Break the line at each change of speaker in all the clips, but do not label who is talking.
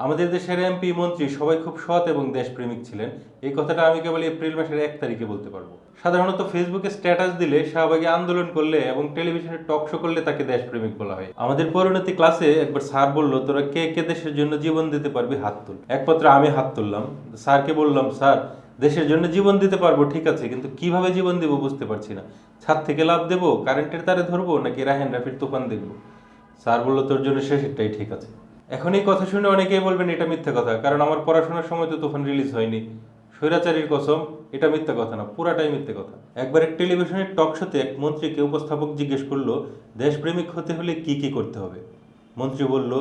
আমাদের দেশের এমপি মন্ত্রী সবাই খুব সৎ এবং দেশপ্রেমিক ছিলেন। এই কথাটা আমি কেবল এপ্রিল মাসের 1 তারিখে বলতে পারবো। সাধারণত ফেসবুকে স্ট্যাটাস দিলে, শাহবাগে আন্দোলন করলে এবং টেলিভিশনে টক শো করলে তাকে দেশপ্রেমিক বলা হয়। আমাদের পরিণতি ক্লাসে একবার স্যার বলল, তোরা কে কে দেশের জন্য জীবন দিতে পারবি হাত তুল। একমাত্র আমি হাত তুললাম। স্যারকে বললাম, স্যার দেশের জন্য জীবন দিতে পারবো ঠিক আছে, কিন্তু কিভাবে জীবন দেবো বুঝতে পারছি না। ছাদ থেকে লাভ দেবো, কারেন্টের তারে ধরবো, নাকি রাহেন রাফির তুফান দেখবো? স্যার বললো, তোর জন্য শেষেরটাই ঠিক আছে। এখন এই কথা শুনে অনেকেই বলবেন এটা মিথ্যা কথা, কারণ আমার পড়াশোনার সময় তো তুফান রিলিজ হয়নি। স্বৈরাচারীর কসম, এটা মিথ্যা কথা না, পুরাটাই মিথ্যা কথা। একবার এক টেলিভিশনের টক শোতে এক মন্ত্রীকে উপস্থাপক জিজ্ঞেস করলো, দেশপ্রেমিক হতে হলে কি কি করতে হবে। মন্ত্রী বলল,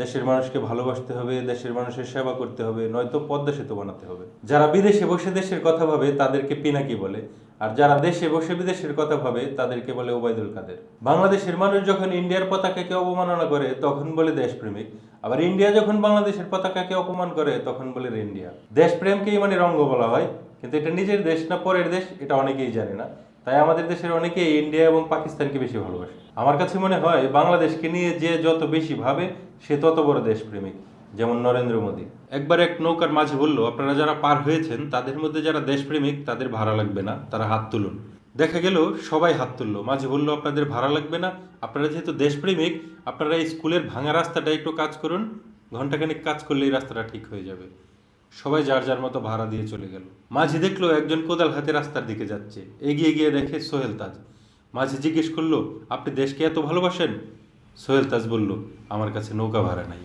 দেশের মানুষকে ভালোবাসতে হবে, দেশের মানুষের সেবা করতে হবে, নয়তো পদ্মা সেতু বানাতে হবে। যারা বিদেশে বসে দেশের কথা ভাবে তাদেরকে পিনাকি বলে, আর যারা দেশে বসে বিদেশের কথা ভাবে তাদেরকে বলে ওবায়দুল কাদের। বাংলাদেশের মানুষ যখন ইন্ডিয়ার পতাকাকে অবমাননা করে তখন বলে দেশপ্রেমিক, আবার ইন্ডিয়া যখন বাংলাদেশের পতাকাকে অপমান করে তখন বলে ইন্ডিয়া। দেশপ্রেমকেই মানে রঙ্গ বলা হয়, কিন্তু এটা নিজের দেশ না পরের দেশ এটা অনেকেই জানে না। তাই আমাদের দেশের অনেকেই ইন্ডিয়া এবং পাকিস্তানকে বেশি ভালোবাসে। আমার কাছে মনে হয় বাংলাদেশকে নিয়ে যে যত বেশি ভাবে সে তত বড় দেশপ্রেমিক, যেমন নরেন্দ্র মোদী। একবার এক নৌকার মাঝি বলল, আপনারা যারা পার হয়েছেন তাদের মধ্যে যারা দেশপ্রেমিক তাদের ভাড়া লাগবে না, তারা হাত তুলুন। দেখা গেল সবাই হাত তুললো। মাঝি বলল, আপনাদের ভাড়া লাগবে না, আপনারা যেহেতু দেশপ্রেমিক আপনারা এই স্কুলের ভাঙা রাস্তাটা একটু কাজ করুন, ঘন্টাখানিক কাজ করলে এই রাস্তাটা ঠিক হয়ে যাবে। সবাই যার যার মতো ভাড়া দিয়ে চলে গেল। মাঝি দেখলো একজন কোদাল হাতে রাস্তার দিকে যাচ্ছে, এগিয়ে গিয়ে দেখে সোহেল তাজ। মাঝি জিজ্ঞেস করলো, আপনি দেশকে এত ভালোবাসেন? সোহেল তাজ বলল, আমার কাছে নৌকা ভাড়া নাই।